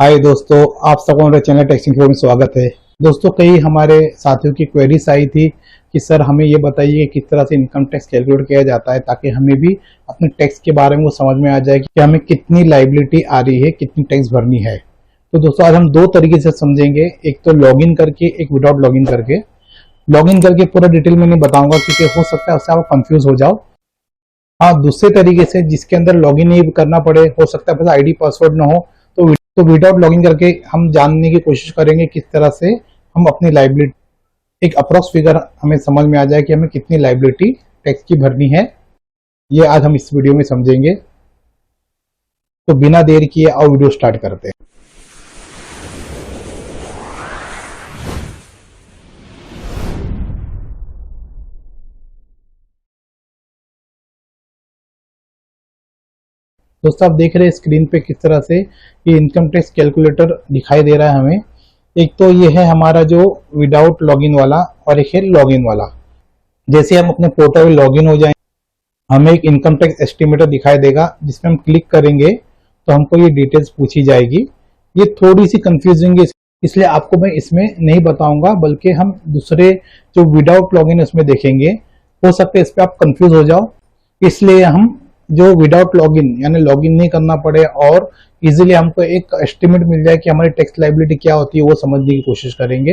हाय दोस्तों, आप सबको हमारे चैनल टैक्स इन्फो में स्वागत है। दोस्तों, कई हमारे साथियों की क्वेरीज आई थी कि सर हमें ये बताइए किस तरह से इनकम टैक्स कैलकुलेट किया जाता है, ताकि हमें भी अपने टैक्स के बारे में वो समझ में आ जाए कि हमें कितनी लायबिलिटी आ रही है, कितनी टैक्स भरनी है। तो दोस्तों, आज हम दो तरीके से समझेंगे, एक तो लॉगिन करके, एक विदाउट लॉगिन करके। लॉगिन करके पूरा डिटेल में नहीं बताऊंगा क्योंकि हो सकता है उससे आप कंफ्यूज हो जाओ। हाँ, दूसरे तरीके से जिसके अंदर लॉगिन नहीं करना पड़े, हो सकता है बस आईडी पासवर्ड ना हो, तो विदाउट लॉगिन करके हम जानने की कोशिश करेंगे किस तरह से हम अपनी लाइबिलिटी, एक अप्रोक्स फिगर हमें समझ में आ जाए कि हमें कितनी लाइबिलिटी टैक्स की भरनी है। ये आज हम इस वीडियो में समझेंगे। तो बिना देर किए आओ वीडियो स्टार्ट करते हैं। दोस्तों, आप देख रहे हैं स्क्रीन पे किस तरह से ये इनकम टैक्स कैलकुलेटर दिखाई दे रहा है हमें। एक तो ये है हमारा जो विदाउट लॉगिन वाला और एक है लॉगिन वाला। जैसे हम अपने पोर्टल में लॉगिन हो जाएं, हमें एक इनकम टैक्स एस्टिमेटर दिखाई देगा, जिसमें हम क्लिक करेंगे तो हमको ये डिटेल्स पूछी जाएगी। ये थोड़ी सी कंफ्यूजिंग है, इसलिए आपको मैं इसमें नहीं बताऊंगा, बल्कि हम दूसरे जो विदाउट लॉगिन उसमें देखेंगे। हो सकता है इस पर आप कंफ्यूज हो जाओ, इसलिए हम जो विदाउट लॉगिन यानी लॉगिन नहीं करना पड़े और इजीली हमको एक एस्टिमेट मिल जाए कि हमारी टैक्स लायबिलिटी क्या होती है, वो समझने की कोशिश करेंगे।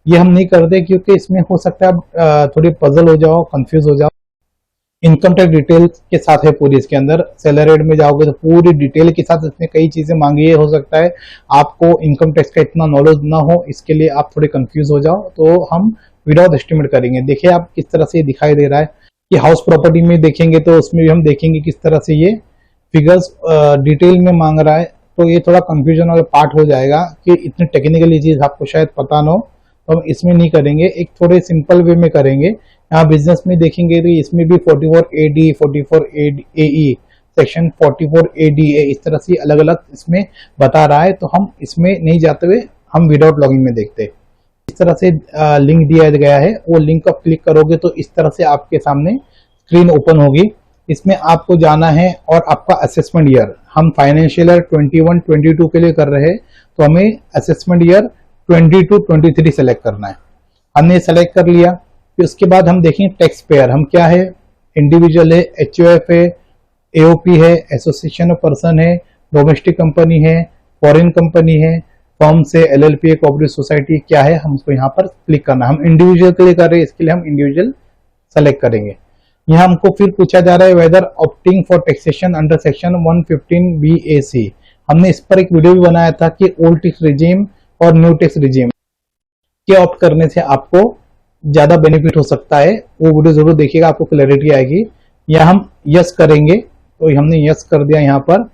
ये हम नहीं करते क्योंकि इसमें हो सकता है आप थोड़ी पजल हो जाओ, कंफ्यूज हो जाओ। इनकम टैक्स डिटेल के साथ है पूरी, इसके अंदर सैलरीड में जाओगे तो पूरी डिटेल के साथ इसमें कई चीजें मांगी है। हो सकता है आपको इनकम टैक्स का इतना नॉलेज ना हो, इसके लिए आप थोड़े कंफ्यूज हो जाओ। तो हम विदाउट एस्टिमेट करेंगे। देखिए आप किस तरह से दिखाई दे रहा है कि हाउस प्रॉपर्टी में देखेंगे तो उसमें भी हम देखेंगे किस तरह से ये फिगर्स डिटेल में मांग रहा है। तो ये थोड़ा कंफ्यूजन वाला पार्ट हो जाएगा कि इतनी टेक्निकली चीज आपको शायद पता ना हो, तो हम इसमें नहीं करेंगे, एक थोड़े सिंपल वे में करेंगे। यहाँ बिजनेस में देखेंगे तो इसमें भी 44AD 44AE सेक्शन 44ADA इस तरह से अलग अलग इसमें बता रहा है। तो हम इसमें नहीं जाते हुए हम विदाउट लॉगिन में देखते हैं। इस तरह से लिंक दिया गया है, वो लिंक आप क्लिक करोगे तो इस तरह से आपके सामने स्क्रीन ओपन होगी। इसमें आपको जाना है और आपका असेसमेंट ईयर, हम फाइनेंशियल ईयर 21-22 के लिए कर रहे हैं, तो हमें असेसमेंट ईयर 22-23 सेलेक्ट करना है। हमने सेलेक्ट कर लिया। फिर उसके बाद हम देखेंगे टैक्स पेयर हम क्या है, इंडिविजुअल है, HUF है, AOP है, एसोसिएशन ऑफ पर्सन है, डोमेस्टिक कंपनी है, फॉरेन कंपनी है, फर्म से LLP है, कोऑपरेटिव सोसाइटी क्या है, हम उसको यहाँ पर क्लिक करना है। हम इंडिविजुअल के लिए कर रहे हैं, इसके लिए हम इंडिविजुअल सेलेक्ट करेंगे। यहाँ हमको फिर पूछा जा रहा है whether opting for taxation under section 115BAC। हमने इस पर एक वीडियो भी बनाया था कि ओल्ड टैक्स रिजीम और न्यू टैक्स रिजीम के ऑप्ट करने से आपको ज्यादा बेनिफिट हो सकता है। वो वीडियो जरूर देखिएगा, आपको क्लैरिटी आएगी। यहाँ हम यस करेंगे, तो हमने यस कर दिया। यहाँ पर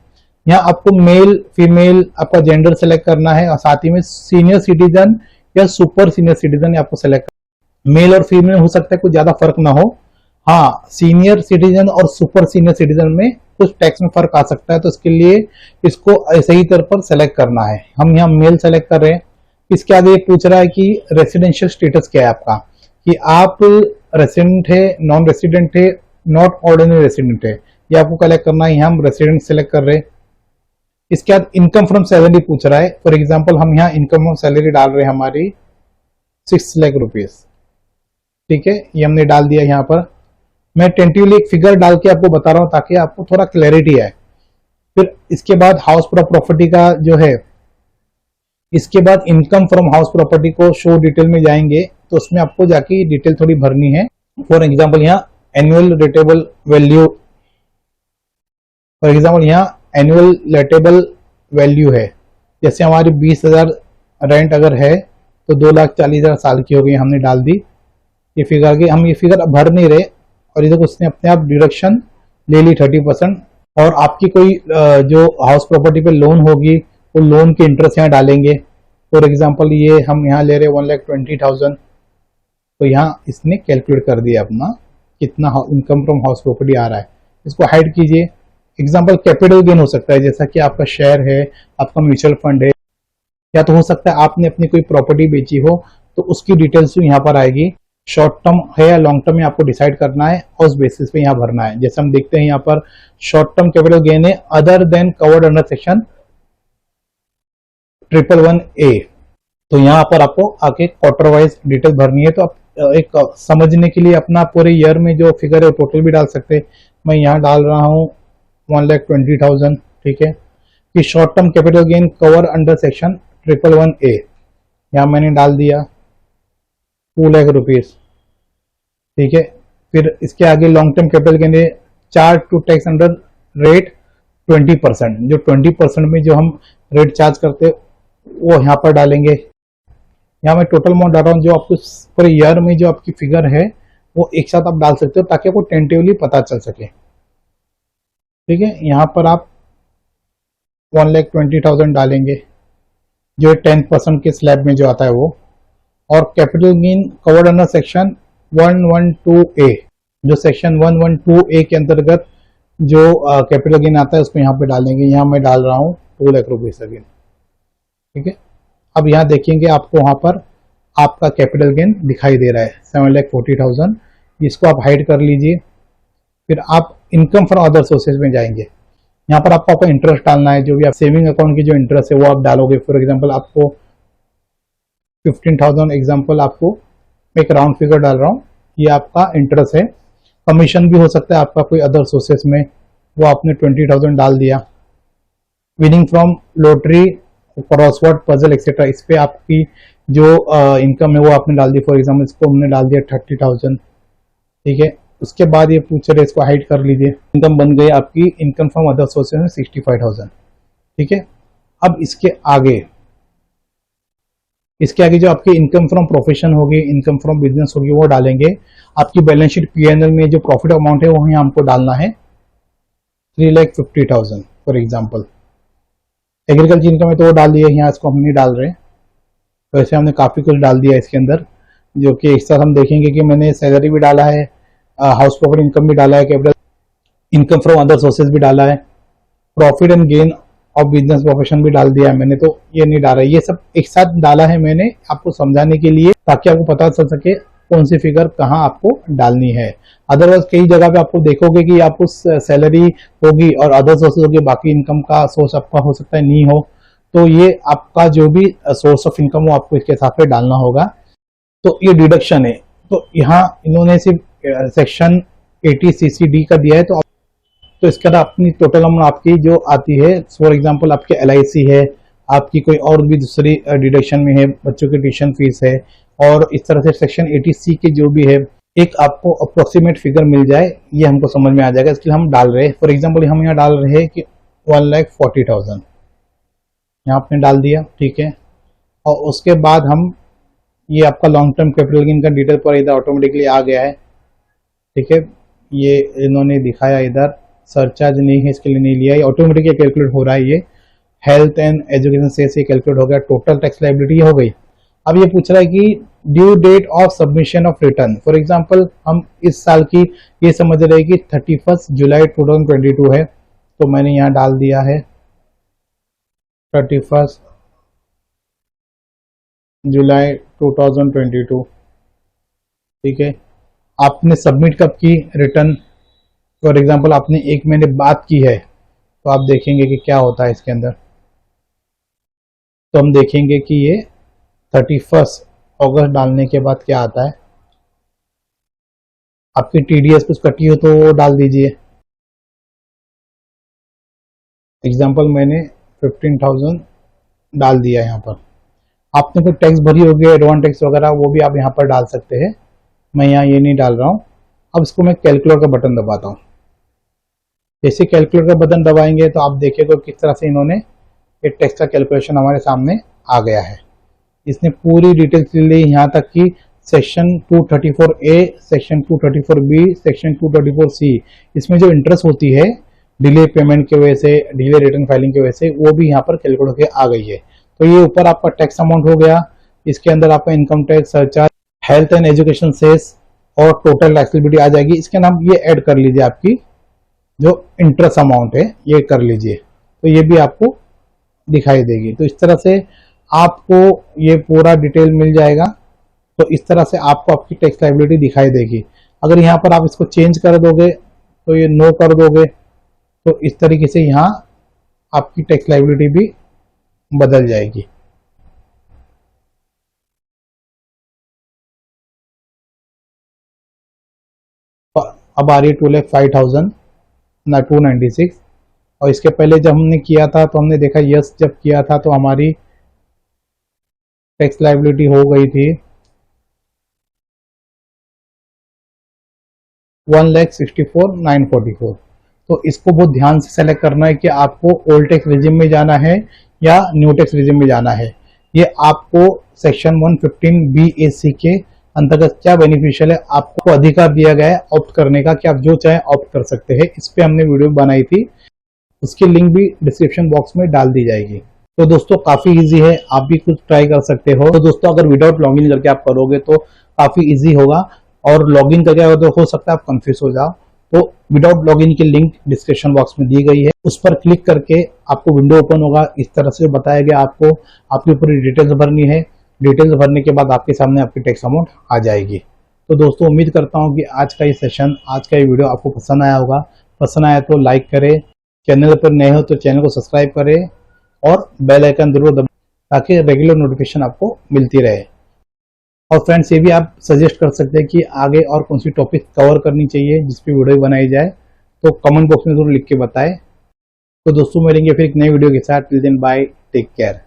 यहाँ आपको मेल फीमेल आपका जेंडर सेलेक्ट करना है और साथ ही में सीनियर सिटीजन या सुपर सीनियर सिटीजन आपको सेलेक्ट करना। मेल और फीमेल हो सकता है कुछ ज्यादा फर्क ना हो। हाँ, सीनियर सिटीजन और सुपर सीनियर सिटीजन में कुछ टैक्स में फर्क आ सकता है, तो इसके लिए इसको सही तरह पर सेलेक्ट करना है। हम यहाँ मेल सेलेक्ट कर रहे हैं। इसके आगे पूछ रहा है कि रेसिडेंशियल स्टेटस क्या है आपका, कि आप रेसिडेंट है, नॉन रेसिडेंट है, नॉट ऑर्डिनरी रेसिडेंट है, ये आपको कलेक्ट करना है। यहाँ हम रेसिडेंट सेलेक्ट कर रहे हैं। इसके बाद इनकम फ्रॉम सैलरी पूछ रहा है। फॉर एग्जांपल हम यहाँ इनकम फ्रॉम सैलरी डाल रहे हैं हमारी 6 लाख रुपीज। ठीक है, ये हमने डाल दिया। यहाँ पर मैं टेंटिवली एक फिगर डाल के आपको बता रहा हूँ ताकि आपको थोड़ा क्लैरिटी आए। फिर इसके बाद हाउस प्रॉपर्टी का जो है, इसके बाद इनकम फ्रॉम हाउस प्रॉपर्टी को शो डिटेल में जाएंगे तो उसमें आपको जाके डिटेल थोड़ी भरनी है। फॉर एग्जाम्पल यहाँ एनुअल रेटेबल वैल्यू, फॉर एग्जाम्पल यहाँ एनुअल लेटेबल वैल्यू है। जैसे हमारी 20,000 रेंट अगर है तो 2,40,000 साल की हो गई, हमने डाल दी ये फिगर की। हम ये फिगर भर नहीं रहे और इधर उसने अपने आप डिडक्शन ले ली 30%। और आपकी कोई जो हाउस प्रॉपर्टी पे लोन होगी वो लोन के इंटरेस्ट यहाँ डालेंगे। फॉर एग्जाम्पल ये हम यहाँ ले रहे 1,20,000, तो यहाँ इसने कैलकुलेट कर दिया अपना कितना इनकम फ्रॉम हाउस प्रॉपर्टी आ रहा है। इसको हाइड कीजिए। एग्जाम्पल कैपिटल गेन हो सकता है, जैसा कि आपका शेयर है, आपका म्यूचुअल फंड है, या तो हो सकता है आपने अपनी कोई प्रॉपर्टी बेची हो तो उसकी डिटेल्स यहाँ पर आएगी। शॉर्ट टर्म है या लॉन्ग टर्म में आपको डिसाइड करना है और उस बेसिस पे यहाँ भरना है। जैसे हम देखते हैं यहाँ पर शॉर्ट टर्म कैपिटल गेन है other than covered under section 111A। तो यहाँ पर आपको आके क्वार्टर वाइज डिटेल भरनी है। तो आप एक समझने के लिए अपना पूरे ईयर में जो फिगर है टोटल भी डाल सकते हैं। मैं यहाँ डाल रहा हूँ 1,20,000, ठीक है। कि short term capital gain cover under section 111A, यहाँ मैंने डाल दिया 2 लाख रुपीज, ठीक है। फिर इसके आगे लॉन्ग टर्म कैपिटल गेन है, charge to tax under rate 20%, जो 20% में जो हम रेट चार्ज करते वो यहाँ पर डालेंगे। यहाँ मैं टोटल अमाउंट डाल रहा हूँ, जो आपको पूरे ईयर में जो आपकी फिगर है वो एक साथ आप डाल सकते हो ताकि आपको टेंटेटिवली पता चल सके, ठीक है। यहाँ पर आप 1,20,000 डालेंगे, जो 10% के स्लैब में जो आता है वो। और capital gain covered under section 112A, जो सेक्शन 112A के अंतर्गत जो कैपिटल गेन आता है उसको यहाँ पे डालेंगे। यहाँ मैं डाल रहा हूँ 2 लाख रुपीज अगेन, ठीक है। अब यहाँ देखेंगे आपको वहां पर आपका कैपिटल गेन दिखाई दे रहा है 7,40,000, इसको आप हाइड कर लीजिए। फिर आप इनकम फ्रॉम अदर सोर्सेज में जाएंगे। यहाँ पर आपको इंटरेस्ट डालना है, जो भी आप सेविंग अकाउंट की जो इंटरेस्ट है वो आप डालोगे। फॉर एग्जांपल आपको 15,000 एग्जांपल, आपको एक राउंड फिगर डाल रहा हूँ, ये आपका इंटरेस्ट है। कमीशन भी हो सकता है आपका कोई अदर सोर्सेस में, वो आपने 20,000 डाल दिया। Winning from lottery, crossword, puzzle etcetera, इस पे आपकी जो इनकम है वो आपने डाल दी। फॉर एग्जाम्पल इसको हमने डाल दिया 30,000, ठीक है। उसके बाद ये पूछ रहे, इसको हाइड कर लीजिए। इनकम बन गई आपकी इनकम फ्रॉम अदर सोर्सेज में 65,000, ठीक है। अब इसके आगे जो आपकी इनकम फ्रॉम प्रोफेशन होगी, इनकम फ्रॉम बिजनेस होगी, वो डालेंगे। आपकी बैलेंस शीट पीएनएल में जो प्रॉफिट अमाउंट है वो यहाँ हमको डालना है 3,50,000 फॉर एग्जांपल। एग्रीकल्चर इनकम है तो वो डाल दिया, यहाँ इसको हम नहीं डाल रहे। तो ऐसे हमने काफी कुछ डाल दिया इसके अंदर, जो कि एक साथ हम देखेंगे कि मैंने सैलरी भी डाला है, हाउस प्रॉपर्टी इनकम भी डाला है, capital income from other sources भी डाला है, प्रॉफिट एंड गेन और बिजनेस प्रोफेशन भी डाल दिया है मैंने। तो ये नहीं डाला, ये सब एक साथ डाला है मैंने आपको समझाने के लिए, ताकि आपको पता चल सके कौन सी फिगर कहाँ आपको डालनी है। अदरवाइज कई जगह पे आपको देखोगे कि आपको सैलरी होगी और अदर सोर्सेज होगी, बाकी इनकम का सोर्स आपका हो सकता है नहीं हो। तो ये आपका जो भी सोर्स ऑफ इनकम वो आपको इसके हिसाब से डालना होगा। तो ये डिडक्शन है। तो यहाँ इन्होंने सिर्फ सेक्शन 80CCD का दिया है। तो इसके बाद अपनी टोटल अमाउंट आपकी जो आती है, फॉर एग्जांपल आपके LIC है, आपकी कोई और भी दूसरी डिडक्शन में है, बच्चों की ट्यूशन फीस है, और इस तरह से सेक्शन 80C के जो भी है, एक आपको अप्रोक्सीमेट फिगर मिल जाए, ये हमको समझ में आ जाएगा। इसके लिए हम डाल रहे हैं, फॉर एग्जांपल हम यहाँ डाल रहे हैं कि 1,40,000 यहाँ आपने डाल दिया, ठीक है। और उसके बाद हम ये आपका लॉन्ग टर्म कैपिटल गेन का डिटेल पर इधर ऑटोमेटिकली आ गया है, ठीक है। ये इन्होंने दिखाया, इधर सरचार्ज नहीं है इसके लिए नहीं लिया, ये ऑटोमेटिकली कैलकुलेट हो रहा है। ये हेल्थ एंड एजुकेशन से कैलकुलेट हो गया, टोटल टैक्स लायबिलिटी हो गई। अब ये पूछ रहा है कि due date of submission of return. For example हम इस साल की ये समझ रहे हैं कि 31 जुलाई 2022 है, तो मैंने यहाँ डाल दिया है 31 जुलाई 2022, ठीक है। आपने सबमिट कब की रिटर्न? फॉर एग्जांपल आपने 1 महीने बाद की है, तो आप देखेंगे कि क्या होता है इसके अंदर। तो हम देखेंगे कि ये 31 अगस्त डालने के बाद क्या आता है। आपकी TDS कुछ कटी हो तो वो डाल दीजिए। एग्जांपल मैंने 15,000 डाल दिया यहाँ पर। आपने कोई टैक्स भरी होगी, एडवांस टैक्स वगैरह, वो भी आप यहाँ पर डाल सकते हैं। मैं यहाँ ये नहीं डाल रहा हूँ। अब इसको मैं कैलकुलेटर का बटन दबाता हूँ। जैसे कैलकुलेटर का बटन दबाएंगे तो आप देखिएगा किस तरह से इन्होंने ये टैक्स का कैलकुलेशन हमारे सामने आ गया है। इसने पूरी डिटेल्स ली, यहाँ तक कि section 234A, section 234B, section 234C, इसमें जो इंटरेस्ट होती है डिले पेमेंट की वजह से, डिले रिटर्न फाइलिंग की वजह से, वो भी यहाँ पर कैलकुलेट होकर आ गई है। तो ये ऊपर आपका टैक्स अमाउंट हो गया, इसके अंदर आपका income tax, surcharge, health and education cess और टोटल टैक्स लायबिलिटी आ जाएगी। इसके नाम ये ऐड कर लीजिए, आपकी जो इंटरेस्ट अमाउंट है ये कर लीजिए, तो ये भी आपको दिखाई देगी। तो इस तरह से आपको ये पूरा डिटेल मिल जाएगा। तो इस तरह से आपको आपकी टैक्स लायबिलिटी दिखाई देगी। अगर यहाँ पर आप इसको चेंज कर दोगे, तो ये नो कर दोगे, तो इस तरीके से यहाँ आपकी टैक्स लायबिलिटी भी बदल जाएगी। अब आ रही है 2,05,000 ना 296। और इसके पहले जब हमने किया था तो हमने देखा यस जब किया था तो हमारी टैक्स लायबिलिटी हो गई थी 1,64,944। तो इसको बहुत ध्यान से सेलेक्ट करना है कि आपको ओल्ड टैक्स रिजिम में जाना है या न्यू टैक्स रिजिम में जाना है। ये आपको सेक्शन 115 BAC के अंतर्गत क्या बेनिफिशियल है, आपको अधिकार दिया गया है ऑप्ट करने का कि आप जो चाहे ऑप्ट कर सकते हैं। इस पे हमने वीडियो बनाई थी, उसकी लिंक भी डिस्क्रिप्शन बॉक्स में डाल दी जाएगी। तो दोस्तों काफी इजी है, आप भी कुछ ट्राई कर सकते हो। तो दोस्तों अगर विदाउट लॉगिन करके आप करोगे तो काफी इजी होगा, और लॉगिन करके अगर तो हो सकता है आप कंफ्यूज हो जाओ। तो विदाउट लॉगिन की लिंक डिस्क्रिप्शन बॉक्स में दी गई है, उस पर क्लिक करके आपको विंडो ओपन होगा। इस तरह से बताया गया आपको आपकी पूरी डिटेल्स भरनी है। डिटेल्स भरने के बाद आपके सामने आपकी टैक्स अमाउंट आ जाएगी। तो दोस्तों उम्मीद करता हूँ कि आज का ये सेशन, आज का ये वीडियो आपको पसंद आया होगा। पसंद आया तो लाइक करें, चैनल पर नए हो तो चैनल को सब्सक्राइब करें और बेल आइकन जरूर दबाएं ताकि रेगुलर नोटिफिकेशन आपको मिलती रहे। और फ्रेंड्स ये भी आप सजेस्ट कर सकते हैं कि आगे और कौन सी टॉपिक कवर करनी चाहिए जिस पे वीडियो बनाई जाए, तो कमेंट बॉक्स में जरूर लिख के बताएं। तो दोस्तों मिलेंगे फिर एक नई वीडियो के साथ। Till then bye, take care.